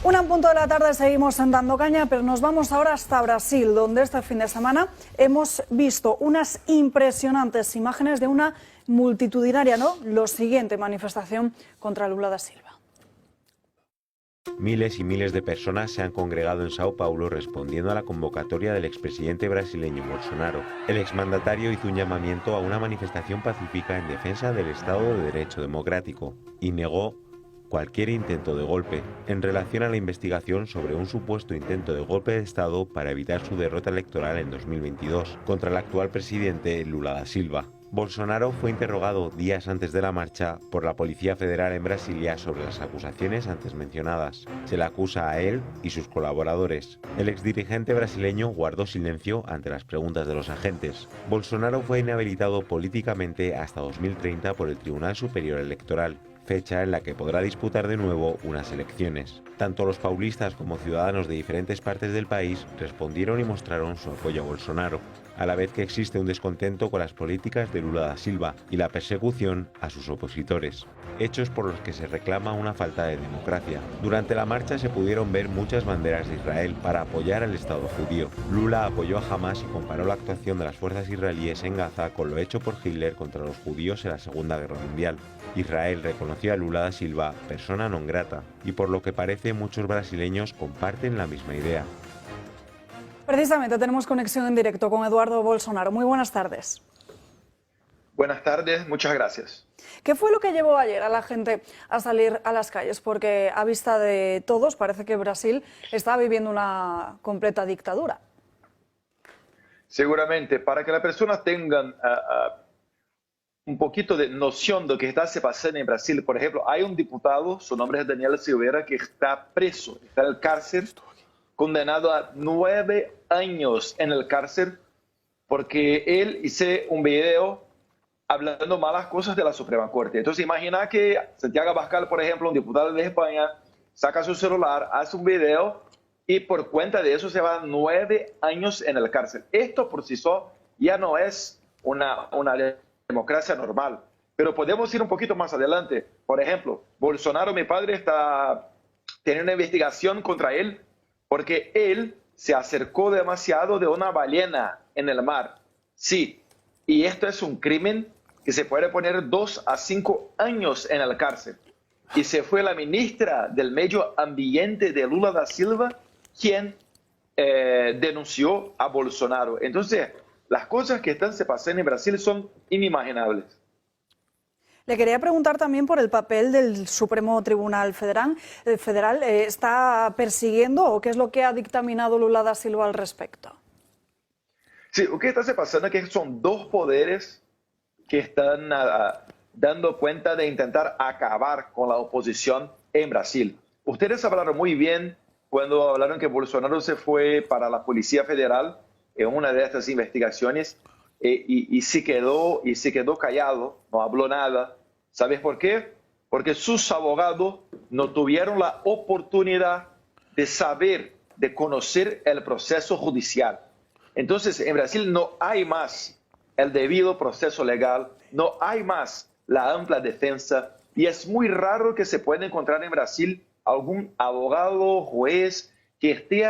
Una en punto de la tarde, seguimos dando caña, pero nos vamos ahora hasta Brasil, donde este fin de semana hemos visto unas impresionantes imágenes de una multitudinaria, lo siguiente, manifestación contra Lula da Silva. Miles y miles de personas se han congregado en Sao Paulo respondiendo a la convocatoria del expresidente brasileño Bolsonaro. El exmandatario hizo un llamamiento a una manifestación pacífica en defensa del Estado de Derecho democrático y negó cualquier intento de golpe en relación a la investigación sobre un supuesto intento de golpe de Estado para evitar su derrota electoral en 2022 contra el actual presidente Lula da Silva. Bolsonaro fue interrogado días antes de la marcha por la Policía Federal en Brasilia sobre las acusaciones antes mencionadas. Se le acusa a él y sus colaboradores. El exdirigente brasileño guardó silencio ante las preguntas de los agentes. Bolsonaro fue inhabilitado políticamente hasta 2030 por el Tribunal Superior Electoral, fecha en la que podrá disputar de nuevo unas elecciones. Tanto los paulistas como ciudadanos de diferentes partes del país respondieron y mostraron su apoyo a Bolsonaro, a la vez que existe un descontento con las políticas de Lula da Silva y la persecución a sus opositores, hechos por los que se reclama una falta de democracia. Durante la marcha se pudieron ver muchas banderas de Israel para apoyar al Estado judío. Lula apoyó a Hamas y comparó la actuación de las fuerzas israelíes en Gaza con lo hecho por Hitler contra los judíos en la Segunda Guerra Mundial. Israel reconoció a Lula da Silva persona non grata y por lo que parece muchos brasileños comparten la misma idea. Precisamente tenemos conexión en directo con Eduardo Bolsonaro. Muy buenas tardes. Buenas tardes, muchas gracias. ¿Qué fue lo que llevó ayer a la gente a salir a las calles? Porque a vista de todos parece que Brasil está viviendo una completa dictadura. Seguramente, para que las personas tengan un poquito de noción de lo que está se pasando en Brasil, por ejemplo, hay un diputado, su nombre es Daniel Silveira, que está preso, está en el cárcel, condenado a 9 años en el cárcel porque él hizo un video hablando malas cosas de la Suprema Corte. Entonces imagina que Santiago Abascal, por ejemplo, un diputado de España, saca su celular, hace un video y por cuenta de eso se va 9 años en el cárcel. Esto por sí solo ya no es una democracia normal. Pero podemos ir un poquito más adelante. Por ejemplo, Bolsonaro, mi padre, está teniendo una investigación contra él porque él se acercó demasiado de una ballena en el mar. Sí, y esto es un crimen que se puede poner 2 a 5 años en el cárcel. Y se fue la ministra del Medio Ambiente de Lula da Silva quien denunció a Bolsonaro. Entonces, las cosas que están se pasando en Brasil son inimaginables. Le quería preguntar también por el papel del Supremo Tribunal Federal. ¿Está persiguiendo o qué es lo que ha dictaminado Lula da Silva al respecto? Sí, lo que está pasando es que son dos poderes que están dando cuenta de intentar acabar con la oposición en Brasil. Ustedes hablaron muy bien cuando hablaron que Bolsonaro se fue para la Policía Federal en una de estas investigaciones y se quedó callado, no habló nada. ¿Sabes por qué? Porque sus abogados no tuvieron la oportunidad de saber, de conocer el proceso judicial. Entonces, en Brasil no hay más el debido proceso legal, no hay más la amplia defensa y es muy raro que se pueda encontrar en Brasil algún abogado, juez que esté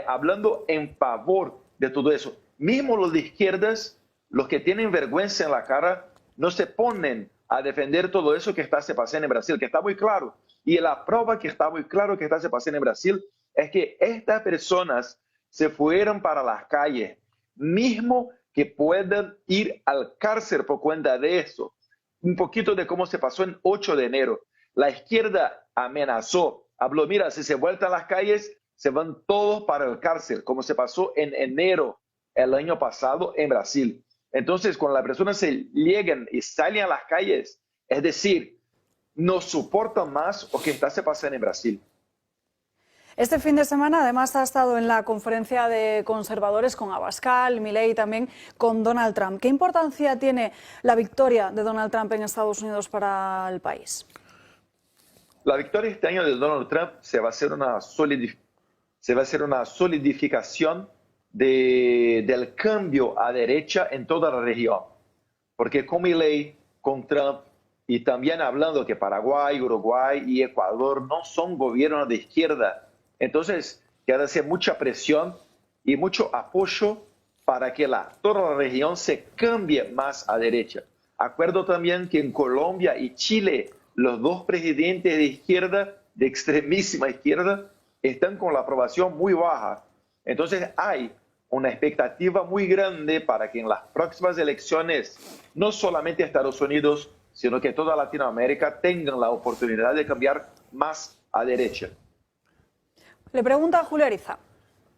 hablando en favor de todo eso. Mismo los de izquierdas, los que tienen vergüenza en la cara, no se ponen a defender todo eso que está se pasando en Brasil, que está muy claro. Y la prueba que está muy claro que está se pasando en Brasil es que estas personas se fueron para las calles, mismo que puedan ir al cárcel por cuenta de eso. Un poquito de cómo se pasó en 8 de enero. La izquierda amenazó, habló, mira, si se vuelven a las calles, se van todos para el cárcel, como se pasó en enero el año pasado en Brasil. Entonces, cuando las personas se llegan y salen a las calles, es decir, no soportan más lo que está se pasando en Brasil. Este fin de semana, además, ha estado en la conferencia de conservadores con Abascal, Milei y también con Donald Trump. ¿Qué importancia tiene la victoria de Donald Trump en Estados Unidos para el país? La victoria este año de Donald Trump se va a hacer una solidificación del cambio a derecha en toda la región. Porque con Milei, con Trump y también hablando que Paraguay, Uruguay y Ecuador no son gobiernos de izquierda, Entonces, queda hacer mucha presión y mucho apoyo para que toda la región se cambie más a derecha. Acuerdo también que en Colombia y Chile, los dos presidentes de izquierda, de extremísima izquierda, están con la aprobación muy baja. Entonces hay una expectativa muy grande para que en las próximas elecciones, no solamente Estados Unidos, sino que toda Latinoamérica tengan la oportunidad de cambiar más a derecha. Le pregunta a Julio Ariza.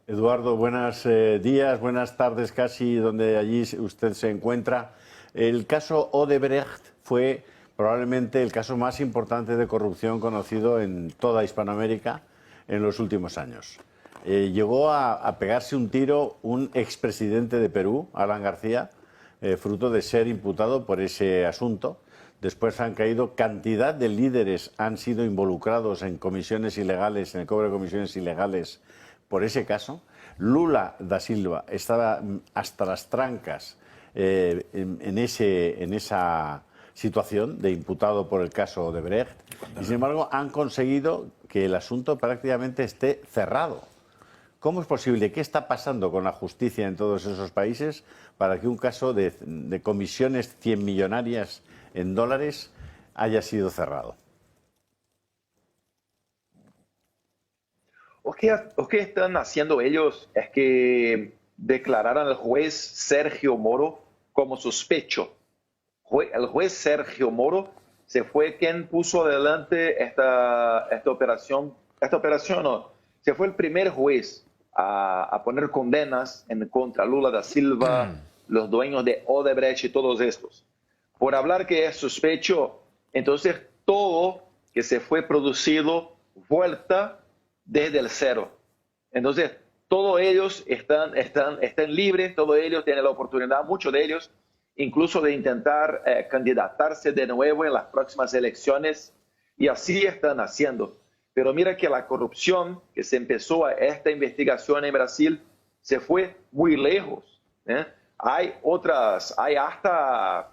Eduardo, buenos días, buenas tardes casi, donde allí usted se encuentra. El caso Odebrecht fue probablemente el caso más importante de corrupción conocido en toda Hispanoamérica en los últimos años. Llegó a pegarse un tiro un expresidente de Perú, Alan García, fruto de ser imputado por ese asunto. Después han caído cantidad de líderes, han sido involucrados en comisiones ilegales, en el cobro de comisiones ilegales por ese caso. Lula da Silva estaba hasta las trancas en esa situación de imputado por el caso Odebrecht y sin embargo han conseguido que el asunto prácticamente esté cerrado. ¿Cómo es posible? ¿Qué está pasando con la justicia en todos esos países para que un caso de comisiones 100 millonarias en dólares haya sido cerrado? Lo que están haciendo ellos es que declararon al juez Sergio Moro como sospecho. El juez Sergio Moro se fue quien puso adelante esta operación. Esta operación no, se fue el primer juez a poner condenas en contra Lula da Silva, los dueños de Odebrecht y todos estos. Por hablar que es sospecho, entonces todo que se fue producido vuelta desde el cero. Entonces, todos ellos están libres, todos ellos tienen la oportunidad, muchos de ellos, incluso de intentar candidatarse de nuevo en las próximas elecciones, y así están haciendo. Pero mira que la corrupción que se empezó a esta investigación en Brasil se fue muy lejos. Hay hasta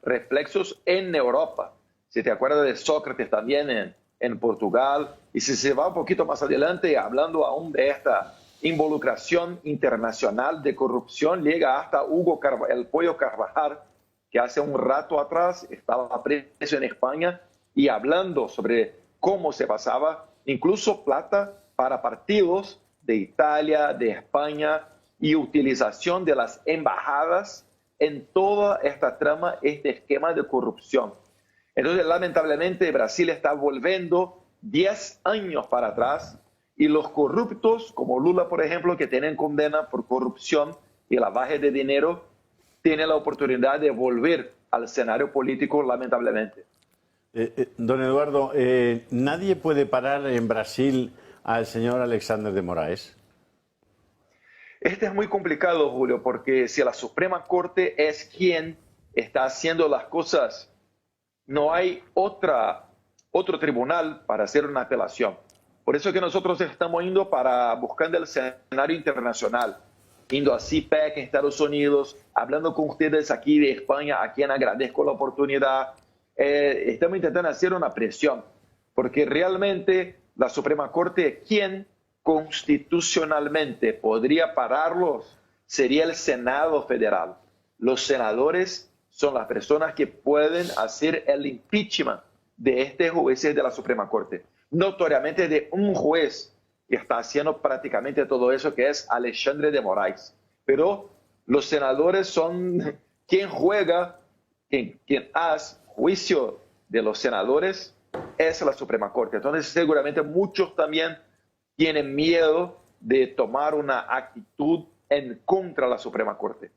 reflexos en Europa. Si te acuerdas de Sócrates también en Portugal, y si se va un poquito más adelante, hablando aún de esta involucración internacional de corrupción, llega hasta el Pollo Carvajal, que hace un rato atrás estaba preso en España y hablando sobre cómo se pasaba incluso plata para partidos de Italia, de España, y utilización de las embajadas en toda esta trama, este esquema de corrupción. Entonces, lamentablemente, Brasil está volviendo 10 años para atrás y los corruptos, como Lula, por ejemplo, que tienen condena por corrupción y lavaje de dinero, tienen la oportunidad de volver al escenario político, lamentablemente. Don Eduardo, ¿nadie puede parar en Brasil al señor Alexandre de Moraes? Este es muy complicado, Julio, porque si la Suprema Corte es quien está haciendo las cosas, no hay otro tribunal para hacer una apelación. Por eso que nosotros estamos buscando el escenario internacional, yendo a CIPEC en Estados Unidos, hablando con ustedes aquí de España, a quien agradezco la oportunidad. Estamos intentando hacer una presión, porque realmente la Suprema Corte, quien constitucionalmente podría pararlos, sería el Senado Federal. Los senadores son las personas que pueden hacer el impeachment de este jueces de la Suprema Corte. Notoriamente de un juez que está haciendo prácticamente todo eso, que es Alexandre de Moraes. Pero los senadores son quien juega, quien hace juicio de los senadores, es la Suprema Corte. Entonces seguramente muchos también tienen miedo de tomar una actitud en contra de la Suprema Corte.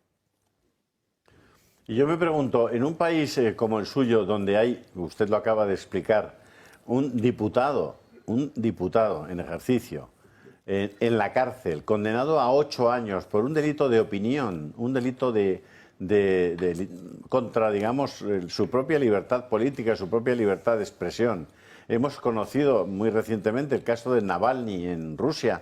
Y yo me pregunto, en un país como el suyo, donde hay, usted lo acaba de explicar, un diputado en ejercicio, en la cárcel, condenado a 8 años por un delito de opinión, un delito contra, digamos, su propia libertad política, su propia libertad de expresión. Hemos conocido muy recientemente el caso de Navalny en Rusia,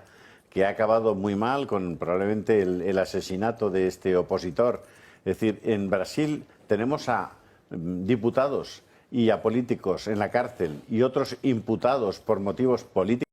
que ha acabado muy mal con probablemente el asesinato de este opositor. Es decir, en Brasil tenemos a diputados y a políticos en la cárcel y otros imputados por motivos políticos.